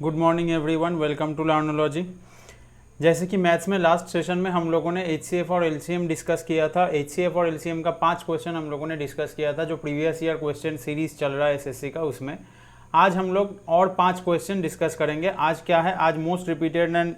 Good morning everyone, welcome to Learnology. जैसे कि maths में लास्ट सेशन में हम लोगों ने एचसीएफ और एलसीएम डिस्कस किया था। एचसीएफ और एलसीएम का 5 क्वेश्चन हम लोगों ने डिस्कस किया था, जो प्रीवियस ईयर क्वेश्चन सीरीज चल रहा है एसएससी का, उसमें आज हम लोग और 5 क्वेश्चन डिस्कस करेंगे। आज क्या है, आज most repeated and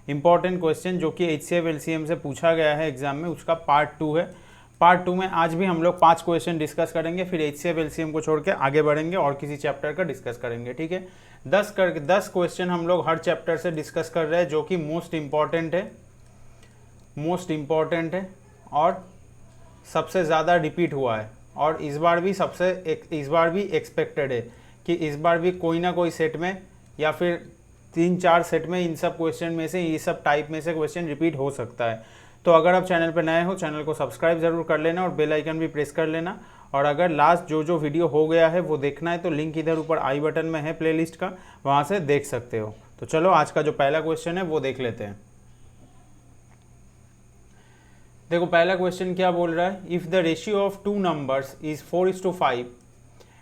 important question जो कि एचसीएफ एलसीएम से पूछा गया है एग्जाम में, उसका पार्ट 2 है। पार्ट 2 में आज भी हम लोग 5 क्वेश्चन डिस्कस करेंगे, फिर एचसीएफ एलसीएम को छोड़ के आगे बढ़ेंगे और किसी चैप्टर का डिस्कस करेंगे। ठीक है, 10 क्वेश्चन हम लोग हर चैप्टर से डिस्कस कर रहे हैं, जो कि मोस्ट इम्पॉर्टेंट है और सबसे ज़्यादा रिपीट हुआ है, और इस बार भी एक्सपेक्टेड है कि इस बार भी कोई ना कोई सेट में या फिर 3-4 सेट में इन सब क्वेश्चन में से, ये सब टाइप में से क्वेश्चन रिपीट हो सकता है। तो अगर आप चैनल पर नए हो, चैनल को सब्सक्राइब ज़रूर कर लेना और बेल आइकन भी प्रेस कर लेना। और अगर लास्ट जो वीडियो हो गया है वो देखना है तो लिंक इधर ऊपर आई बटन में है प्लेलिस्ट का, वहाँ से देख सकते हो। तो चलो आज का जो पहला क्वेश्चन है वो देख लेते हैं। देखो पहला क्वेश्चन क्या बोल रहा है, if the ratio of 2 numbers is 4:5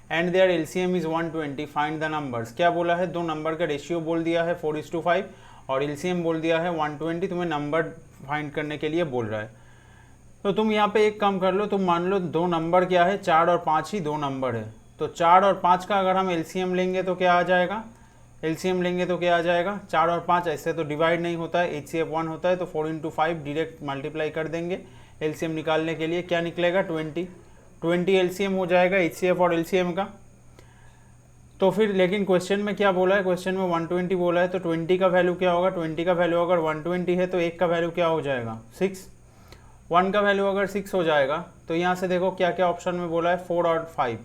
and their LCM is 120 find the numbers. क्या बोला है, 2 नंबर का रेशियो बोल दिया है 4:5 और एलसीएम बोल दिया है 120, तुम्हें नंबर फाइंड करने के लिए बोल रहा है। तो तुम यहाँ पे एक काम कर लो, तुम मान लो 2 नंबर क्या है, 4 और 5 ही 2 नंबर है। तो 4 और 5 का अगर हम एलसीएम लेंगे तो क्या आ जाएगा, 4 और 5 ऐसे तो डिवाइड नहीं होता है, एचसीएफ 1 होता है, तो 4 × 5 डायरेक्ट मल्टीप्लाई कर देंगे। एलसीएम निकालने के लिए क्या निकलेगा, 20 एलसीएम हो जाएगा एचसीएफ और एलसीएम का। तो फिर लेकिन क्वेश्चन में क्या बोला है, क्वेश्चन में 120 बोला है, तो 20 का वैल्यू क्या होगा, 20 का वैल्यू अगर 120 है तो 1 का वैल्यू क्या हो जाएगा, 6। 1 का वैल्यू अगर 6 हो जाएगा तो यहाँ से देखो क्या क्या ऑप्शन में बोला है, 4 और 5।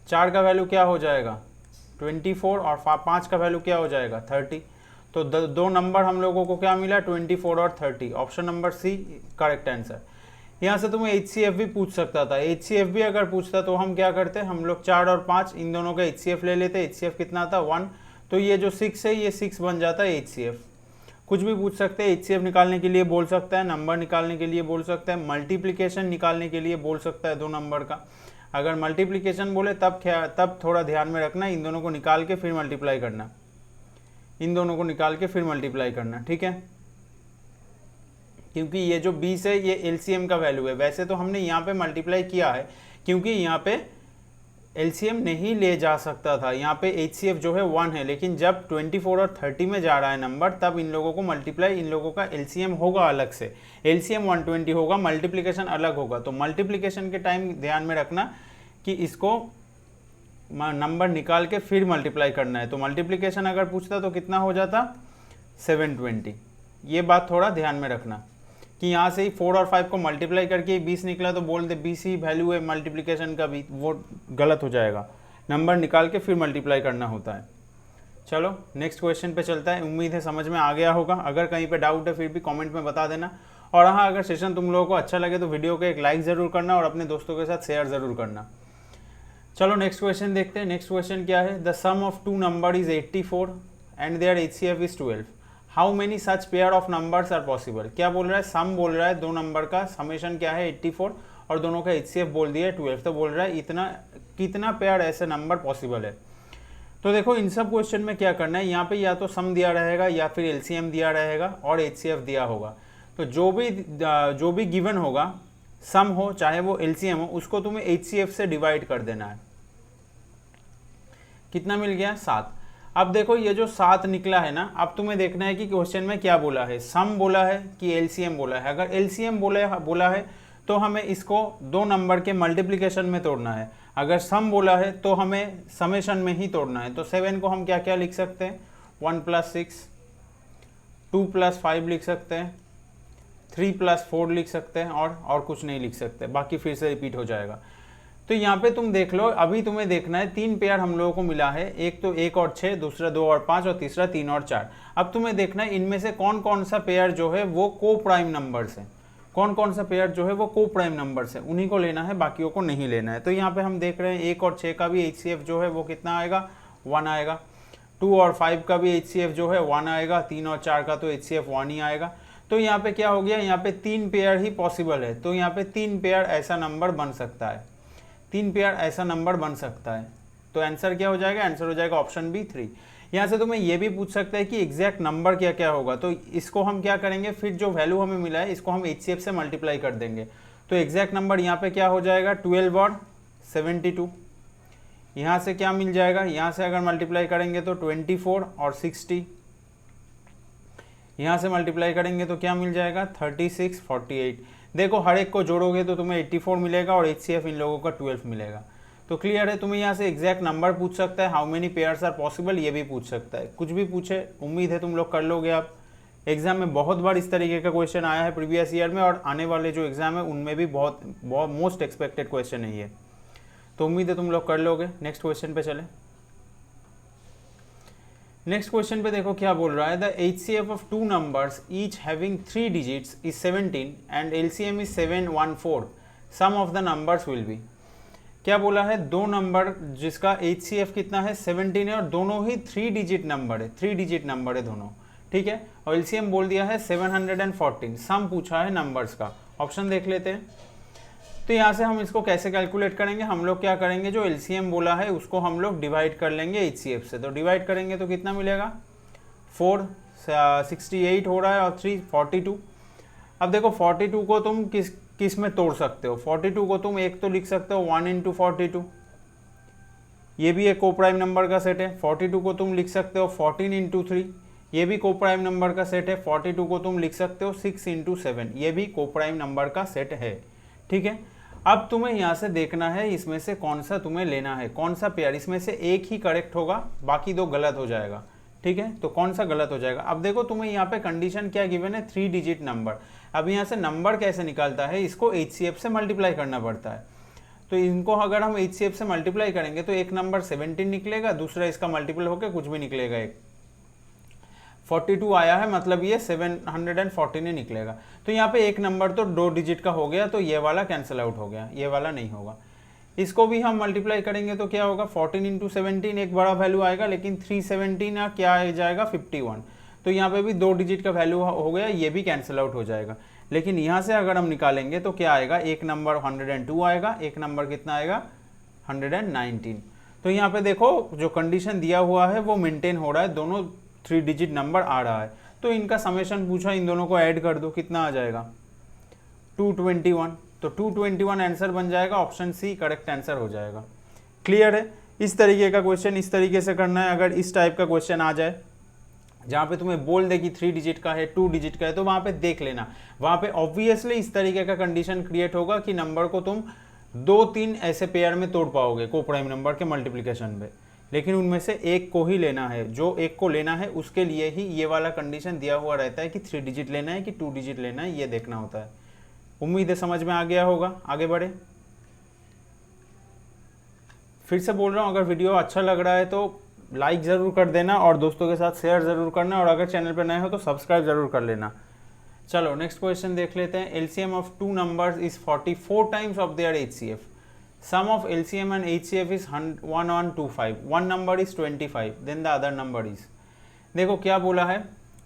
4 का वैल्यू क्या हो जाएगा 24 और 5 का वैल्यू क्या हो जाएगा 30। तो 2 नंबर हम लोगों को क्या मिला, 24 और 30। Option number C correct answer. यहाँ से तुम्हें एचसीएफ भी पूछ सकता था, एचसीएफ भी अगर पूछता तो हम क्या करते, हम लोग 4 और 5 इन दोनों का एचसीएफ ले लेते। एचसीएफ कितना था 1, तो ये जो 6 है ये 6 बन जाता है एचसीएफ। कुछ भी पूछ सकते हैं, एचसीएफ निकालने के लिए बोल सकता है, नंबर निकालने के लिए बोल सकता है, मल्टीप्लिकेशन निकालने के लिए बोल सकता है 2 नंबर का। अगर मल्टीप्लिकेशन बोले तब थोड़ा ध्यान में रखना, इन दोनों को निकाल के फिर मल्टीप्लाई करना, ठीक है। क्योंकि ये जो 20 है ये एलसीएम का वैल्यू है। वैसे तो हमने यहाँ पे मल्टीप्लाई किया है क्योंकि यहाँ पे एलसीएम नहीं ले जा सकता था, यहाँ पे एचसीएफ जो है 1 है, लेकिन जब 24 और 30 में जा रहा है नंबर, तब इन लोगों को मल्टीप्लाई, इन लोगों का एलसीएम होगा अलग से, एलसीएम 120 होगा, मल्टीप्लिकेशन अलग होगा। तो मल्टीप्लिकेशन के टाइम ध्यान में रखना कि इसको नंबर निकाल के फिर मल्टीप्लाई करना है। तो मल्टीप्लिकेशन अगर पूछता तो कितना हो जाता 720। ये बात थोड़ा ध्यान में रखना कि यहाँ से ही 4 और 5 को मल्टीप्लाई करके 20 निकला तो बोल दे 20 ही वैल्यू है मल्टीप्लिकेशन का भी, वो गलत हो जाएगा। नंबर निकाल के फिर मल्टीप्लाई करना होता है। चलो नेक्स्ट क्वेश्चन पे चलता है। उम्मीद है समझ में आ गया होगा। अगर कहीं पे डाउट है फिर भी कमेंट में बता देना। और हाँ, अगर सेशन तुम लोगों को अच्छा लगे तो वीडियो को एक लाइक ज़रूर करना और अपने दोस्तों के साथ शेयर ज़रूर करना। चलो नेक्स्ट क्वेश्चन देखते हैं। नेक्स्ट क्वेश्चन क्या है, the sum of 2 number is 84 and their HCF is 12। How many such pair of numbers are possible. क्या बोल रहा है, सम बोल रहा है 2 नंबर का, समेशन क्या है 84 और दोनों का एचसीएफ बोल दिया है 12। तो बोल रहा है कितना पेयर ऐसे नंबर पॉसिबल है। तो देखो इन सब क्वेश्चन में क्या करना है, यहाँ पे या तो सम दिया रहेगा या फिर एलसीएम दिया रहेगा और एचसीएफ दिया होगा। तो जो भी गिवन होगा, सम हो चाहे वो एलसीएम हो, उसको तुम्हें एचसीएफ से डिवाइड कर देना है। कितना मिल गया 7। अब देखो ये जो 7 निकला है ना, अब तुम्हें देखना है कि क्वेश्चन में क्या बोला है, सम बोला है कि एलसीएम बोला है। अगर एलसीएम बोला है तो हमें इसको 2 नंबर के मल्टीप्लिकेशन में तोड़ना है। अगर सम बोला है तो हमें समेशन में ही तोड़ना है। तो 7 को हम क्या क्या लिख सकते हैं, 1 + 6, 2 + 5 लिख सकते हैं, 3 + 4 लिख सकते हैं और कुछ नहीं लिख सकते, बाकी फिर से रिपीट हो जाएगा। तो यहाँ पे तुम देख लो, अभी तुम्हें देखना है 3 पेयर हम लोगों को मिला है, एक तो 1 और 6, दूसरा 2 और 5 और तीसरा 3 और 4। अब तुम्हें देखना है इनमें से कौन कौन सा पेयर जो है वो को प्राइम नंबर्स है, उन्हीं को लेना है, बाकियों को नहीं लेना है। तो यहाँ पे हम देख रहे हैं 1 और 6 का भी एचसीएफ जो है वो कितना आएगा 1 आएगा, 2 और 5 का भी एचसीएफ जो है 1 आएगा, 3 और 4 का तो एचसीएफ 1 ही आएगा। तो यहाँ पे क्या हो गया, यहाँ पे 3 पेयर ही पॉसिबल है। तो यहाँ पे 3 पेयर ऐसा नंबर बन सकता है, 3 पेयर ऐसा नंबर बन सकता है। तो आंसर क्या हो जाएगा, आंसर हो जाएगा ऑप्शन बी 3। यहाँ से तुम्हें ये भी पूछ सकता है कि एग्जैक्ट नंबर क्या क्या होगा, तो इसको हम क्या करेंगे, फिर जो वैल्यू हमें मिला है इसको हम HCF से मल्टीप्लाई कर देंगे। तो एग्जैक्ट नंबर यहाँ पे क्या हो जाएगा 12 और 72। यहाँ से क्या मिल जाएगा, यहाँ से अगर मल्टीप्लाई करेंगे तो 24 और 60, यहाँ से मल्टीप्लाई करेंगे तो क्या मिल जाएगा 36 48। देखो हर एक को जोड़ोगे तो तुम्हें 84 मिलेगा और HCF इन लोगों का 12 मिलेगा। तो क्लियर है, तुम्हें यहाँ से एग्जैक्ट नंबर पूछ सकता है, how many pairs are possible ये भी पूछ सकता है, कुछ भी पूछे, उम्मीद है तुम लोग कर लोगे। आप एग्जाम में बहुत बार इस तरीके का क्वेश्चन आया है प्रीवियस ईयर में, और आने वाले जो एग्जाम है उनमें भी बहुत मोस्ट एक्सपेक्टेड क्वेश्चन है ये, तो उम्मीद है तुम लोग कर लोगे। नेक्स्ट क्वेश्चन पे चले। नेक्स्ट क्वेश्चन पे देखो क्या बोल रहा है, the HCF of two numbers each having 3 digits is 17 and LCM is 714, sum of the numbers will be. क्या बोला है, दो नंबर जिसका HCF कितना है 17 है और दोनों ही 3 डिजिट नंबर है, 3 डिजिट नंबर है दोनों, ठीक है, और LCM बोल दिया है 714, सम पूछा है नंबर्स का। ऑप्शन देख लेते हैं। तो यहाँ से हम इसको कैसे कैलकुलेट करेंगे, हम लोग क्या करेंगे, जो LCM बोला है उसको हम लोग डिवाइड कर लेंगे HCF से। तो डिवाइड करेंगे तो कितना मिलेगा, 4 68 हो रहा है और 3 42। अब देखो 42 को तुम किस में तोड़ सकते हो, 42 को तुम एक तो लिख सकते हो 1 इंटू 42, ये भी एक कोप्राइम नंबर का सेट है। 42 को तुम लिख सकते हो 14 इंटू 3, ये भी कोप्राइम नंबर का सेट है। 42 को तुम लिख सकते हो 6 इंटू 7, ये भी कोप्राइम नंबर का सेट है, ठीक है। अब तुम्हें यहाँ से देखना है इसमें से कौन सा तुम्हें लेना है, कौन सा पेयर, इसमें से एक ही करेक्ट होगा, बाकी दो गलत हो जाएगा, ठीक है। तो कौन सा गलत हो जाएगा, अब देखो तुम्हें यहाँ पे कंडीशन क्या गिवन है, 3 डिजिट नंबर। अब यहाँ से नंबर कैसे निकालता है, इसको HCF से मल्टीप्लाई करना पड़ता है। तो इनको अगर हम HCF से मल्टीप्लाई करेंगे तो एक नंबर 17 निकलेगा, दूसरा इसका मल्टीपल होकर कुछ भी निकलेगा, एक 42 आया है, मतलब ये 714 ही निकलेगा। तो यहाँ पे एक नंबर तो 2 डिजिट का हो गया, तो ये वाला कैंसिल आउट हो गया, ये वाला नहीं होगा। इसको भी हम मल्टीप्लाई करेंगे तो क्या होगा, 14 इंटू 17 एक बड़ा वैल्यू आएगा, लेकिन 317 क्या आ जाएगा 51। तो यहाँ पे भी 2 डिजिट का वैल्यू हो गया, ये भी कैंसिल आउट हो जाएगा। लेकिन यहाँ से अगर हम निकालेंगे तो क्या आएगा, एक नंबर 102 आएगा, एक नंबर कितना आएगा 119। तो यहाँ पे देखो जो कंडीशन दिया हुआ है वो मेंटेन हो रहा है, दोनों 3 डिजिट नंबर आ रहा है। तो इनका समेशन पूछा, इन दोनों को ऐड कर दो, कितना आ जाएगा 221। तो 221 आंसर बन जाएगा, ऑप्शन सी करेक्ट आंसर हो जाएगा। क्लियर है, इस तरीके का क्वेश्चन इस तरीके से करना है। अगर इस टाइप का क्वेश्चन आ जाए जहाँ पे तुम्हें बोल दे कि 3 डिजिट का है 2 डिजिट का है, तो वहाँ पे देख लेना, वहाँ पे ऑब्वियसली इस तरीके का कंडीशन क्रिएट होगा कि नंबर को तुम 2-3 ऐसे पेयर में तोड़ पाओगे कोप्राइम नंबर के मल्टीप्लिकेशन में, लेकिन उनमें से एक को ही लेना है। जो एक को लेना है उसके लिए ही ये वाला कंडीशन दिया हुआ रहता है कि 3 डिजिट लेना है कि 2 डिजिट लेना है, ये देखना होता है। उम्मीद है समझ में आ गया होगा। आगे बढ़े, फिर से बोल रहा हूँ, अगर वीडियो अच्छा लग रहा है तो लाइक ज़रूर कर देना और दोस्तों के साथ शेयर ज़रूर करना, और अगर चैनल पर नए हो तो सब्सक्राइब ज़रूर कर लेना। चलो नेक्स्ट क्वेश्चन देख लेते हैं। LCM of 2 numbers is 44 times of their HCF. Sum of LCM and HCF is 1125. One number is 25, then the other number is. देखो क्या बोला है,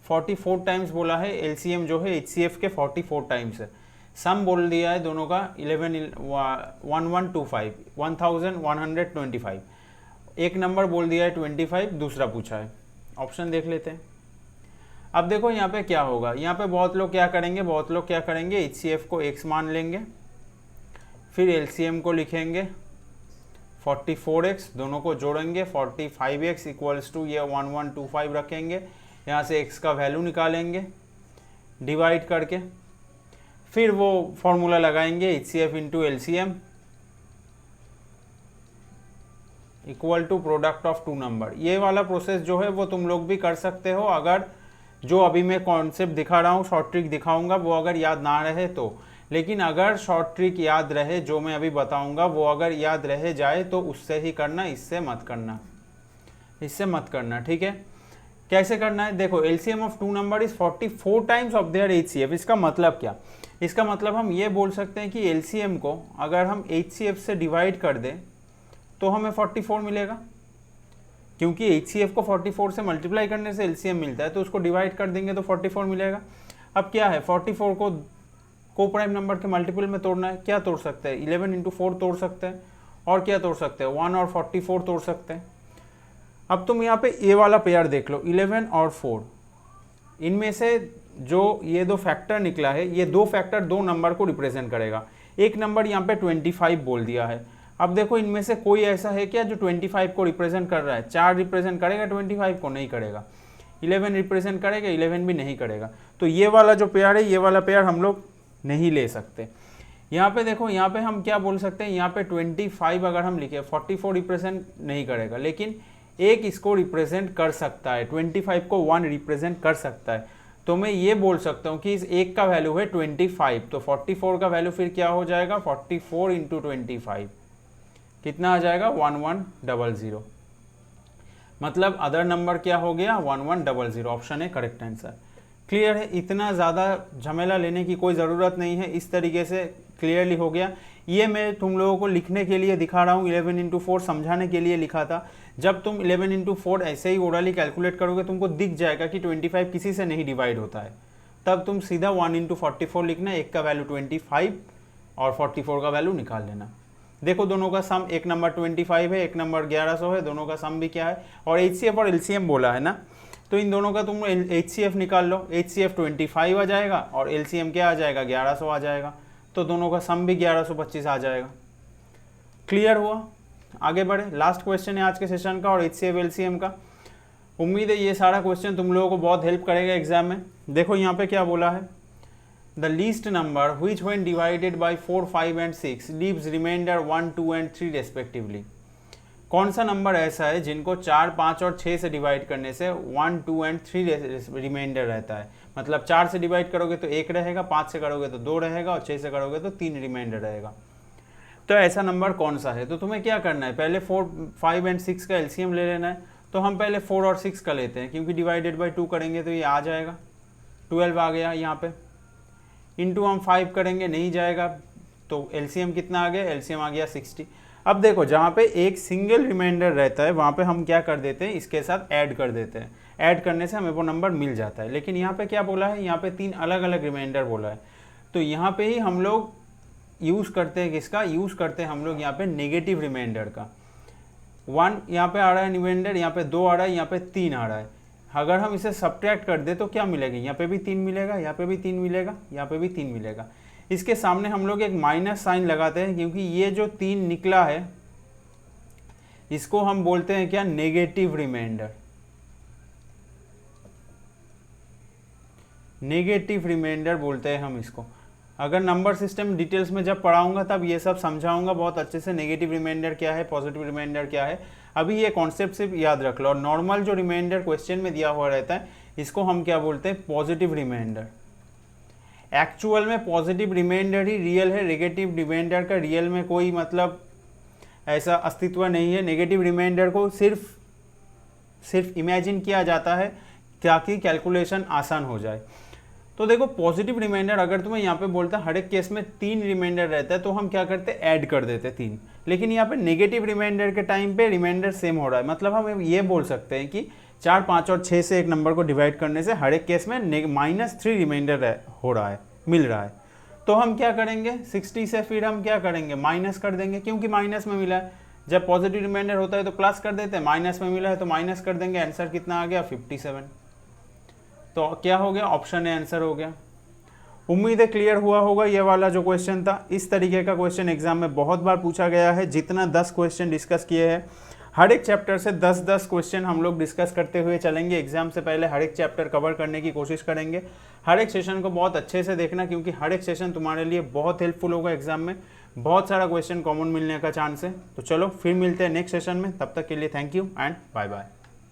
44 टाइम्स बोला है, LCM जो है HCF के 44 टाइम्स है। सम बोल दिया है दोनों का 1125, एक नंबर बोल दिया है 25, दूसरा पूछा है। ऑप्शन देख लेते हैं। अब देखो यहाँ पे क्या होगा, यहाँ पे बहुत लोग क्या करेंगे, HCF को x मान लेंगे, फिर LCM को लिखेंगे 44x, दोनों को जोड़ेंगे 45x इक्वल्स टू ये 1125 रखेंगे, यहाँ से x का वैल्यू निकालेंगे डिवाइड करके, फिर वो फॉर्मूला लगाएंगे HCF into LCM equal to product of 2 number. ये वाला प्रोसेस जो है वो तुम लोग भी कर सकते हो, अगर जो अभी मैं कॉन्सेप्ट दिखा रहा हूँ, शॉर्ट ट्रिक दिखाऊंगा, वो अगर याद ना रहे तो। लेकिन अगर शॉर्ट ट्रिक याद रहे जो मैं अभी बताऊंगा वो अगर याद रह जाए तो उससे ही करना, इससे मत करना, ठीक है। कैसे करना है, देखो LCM of 2 number is 44 times of their HCF। इसका मतलब क्या, इसका मतलब हम ये बोल सकते हैं कि LCM को अगर हम HCF से डिवाइड कर दें तो हमें 44 मिलेगा, क्योंकि HCF को 44 से मल्टीप्लाई करने से LCM मिलता है, तो उसको डिवाइड कर देंगे तो 44 मिलेगा। अब क्या है, 44 को कोप्राइम नंबर के मल्टीपल में तोड़ना है, क्या तोड़ सकते हैं, 11 इंटू 4 तोड़ सकते हैं, और क्या तोड़ सकते हैं, 1 और 44 तोड़ सकते हैं। अब तुम यहाँ पे ए वाला पेयर देख लो, 11 और 4, इनमें से जो ये दो फैक्टर निकला है, ये दो फैक्टर दो नंबर को रिप्रेजेंट करेगा। एक नंबर यहाँ पे 25 बोल दिया है। अब देखो इनमें से कोई ऐसा है क्या जो 25 को रिप्रेजेंट कर रहा है? 4 रिप्रेजेंट करेगा 25 को? नहीं करेगा। 11 रिप्रेजेंट करेगा? 11 भी नहीं करेगा। तो ये वाला जो पेयर है, ये वाला पेयर हम लोग नहीं ले सकते। यहाँ पे देखो, यहाँ पे हम क्या बोल सकते हैं, यहाँ पे 25 अगर हम लिखे, 44 रिप्रेजेंट नहीं करेगा, लेकिन एक इसको रिप्रेजेंट कर सकता है, 25 को 1 रिप्रेजेंट कर सकता है। तो मैं ये बोल सकता हूँ कि इस एक का वैल्यू है 25, तो 44 का वैल्यू फिर क्या हो जाएगा, 44 इंटू 25 कितना आ जाएगा, 1100। मतलब अदर नंबर क्या हो गया, 1100। ऑप्शन है करेक्ट आंसर। क्लियर है? इतना ज़्यादा झमेला लेने की कोई ज़रूरत नहीं है, इस तरीके से क्लियरली हो गया। ये मैं तुम लोगों को लिखने के लिए दिखा रहा हूँ, 11 इंटू 4 समझाने के लिए लिखा था। जब तुम 11 इंटू 4 ऐसे ही ओरली कैलकुलेट करोगे, तुमको दिख जाएगा कि 25 किसी से नहीं डिवाइड होता है, तब तुम सीधा 1 इंटू 44 लिखना, एक का वैल्यू 25 और 44 का वैल्यू निकाल लेना। देखो दोनों का सम, एक नंबर 25 है, एक नंबर 1100 है, दोनों का सम भी क्या है, और HCF और LCM बोला है ना, तो इन दोनों का तुम HCF निकाल लो। HCF 25 आ जाएगा और LCM क्या आ जाएगा, 1100 आ जाएगा, तो दोनों का सम भी 1125 आ जाएगा। क्लियर हुआ? आगे बढ़े, लास्ट क्वेश्चन है आज के सेशन का और HCF LCM का। उम्मीद है ये सारा क्वेश्चन तुम लोगों को बहुत हेल्प करेगा एग्जाम में। देखो यहाँ पे क्या बोला है, the least number which when divided by 4, 5 and 6 leaves remainder 1, 2 and 3 respectively। कौन सा नंबर ऐसा है जिनको 4, 5 और 6 से डिवाइड करने से 1, 2 एंड 3 रिमाइंडर रहता है। मतलब 4 से डिवाइड करोगे तो 1 रहेगा, 5 से करोगे तो 2 रहेगा और 6 से करोगे तो 3 रिमाइंडर रहेगा। तो ऐसा नंबर कौन सा है? तो तुम्हें क्या करना है, पहले 4, 5 एंड 6 का LCM ले लेना है। तो हम पहले 4 और 6 का लेते हैं, क्योंकि डिवाइडेड बाई 2 करेंगे तो ये आ जाएगा, 12 आ गया यहाँ पे। इंटू हम 5 करेंगे, नहीं जाएगा, तो LCM कितना आ गया, LCM आ गया 60। अब देखो जहाँ पे एक सिंगल रिमाइंडर रहता है वहाँ पे हम क्या कर देते हैं, इसके साथ ऐड कर देते हैं। ऐड करने से हमें वो नंबर मिल जाता है। लेकिन यहाँ पे क्या बोला है, यहाँ पे 3 अलग अलग रिमाइंडर बोला है, तो यहाँ पे ही हम लोग यूज़ करते हैं किसका, यूज़ करते हैं हम लोग यहाँ पे नेगेटिव रिमाइंडर का। 1 यहाँ पे आ रहा है रिमाइंडर, यहाँ पे 2 आ रहा है, यहाँ पे 3 आ रहा है। अगर हम इसे सब्ट्रैक्ट कर दे तो क्या मिलेगा, यहाँ पे भी 3 मिलेगा, यहाँ पे भी 3 मिलेगा, यहाँ पे भी 3 मिलेगा। इसके सामने हम लोग एक माइनस साइन लगाते हैं, क्योंकि ये जो 3 निकला है इसको हम बोलते हैं क्या, नेगेटिव रिमाइंडर। नेगेटिव रिमाइंडर बोलते हैं हम इसको। अगर नंबर सिस्टम डिटेल्स में जब पढ़ाऊंगा तब ये सब समझाऊंगा बहुत अच्छे से, नेगेटिव रिमाइंडर क्या है, पॉजिटिव रिमाइंडर क्या है। अभी ये कॉन्सेप्ट सिर्फ याद रख लो। और नॉर्मल जो रिमाइंडर क्वेश्चन में दिया हुआ रहता है इसको हम क्या बोलते हैं, पॉजिटिव रिमाइंडर। एक्चुअल में पॉजिटिव रिमाइंडर ही रियल है, नेगेटिव रिमाइंडर का रियल में कोई मतलब ऐसा अस्तित्व नहीं है। नेगेटिव रिमाइंडर को सिर्फ इमेजिन किया जाता है ताकि कैलकुलेशन आसान हो जाए। तो देखो पॉजिटिव रिमाइंडर अगर तुम्हें यहाँ पे बोलता है हर एक केस में 3 रिमाइंडर रहता है, तो हम क्या करते हैं, ऐड कर देते 3। लेकिन यहाँ पे नेगेटिव रिमाइंडर के टाइम पे रिमाइंडर सेम हो रहा है, मतलब हम ये बोल सकते हैं कि 4, 5 और 6 से एक नंबर को डिवाइड करने से हर एक केस में -3 रिमाइंडर हो रहा है, मिल रहा है। तो हम क्या करेंगे, 60 से फिर हम क्या करेंगे, माइनस कर देंगे, क्योंकि माइनस में मिला है। जब पॉजिटिव रिमाइंडर होता है तो प्लस कर देते हैं, माइनस में मिला है तो माइनस कर देंगे। आंसर कितना आ गया, 57। तो क्या हो गया, ऑप्शन ए आंसर हो गया। उम्मीद है क्लियर हुआ होगा ये वाला जो क्वेश्चन था। इस तरीके का क्वेश्चन एग्जाम में बहुत बार पूछा गया है। जितना 10 क्वेश्चन डिस्कस किए हैं, हर एक चैप्टर से 10-10 क्वेश्चन हम लोग डिस्कस करते हुए चलेंगे। एग्जाम से पहले हर एक चैप्टर कवर करने की कोशिश करेंगे। हर एक सेशन को बहुत अच्छे से देखना, क्योंकि हर एक सेशन तुम्हारे लिए बहुत हेल्पफुल होगा। एग्जाम में बहुत सारा क्वेश्चन कॉमन मिलने का चांस है। तो चलो फिर मिलते हैं नेक्स्ट सेशन में, तब तक के लिए thank you and bye bye.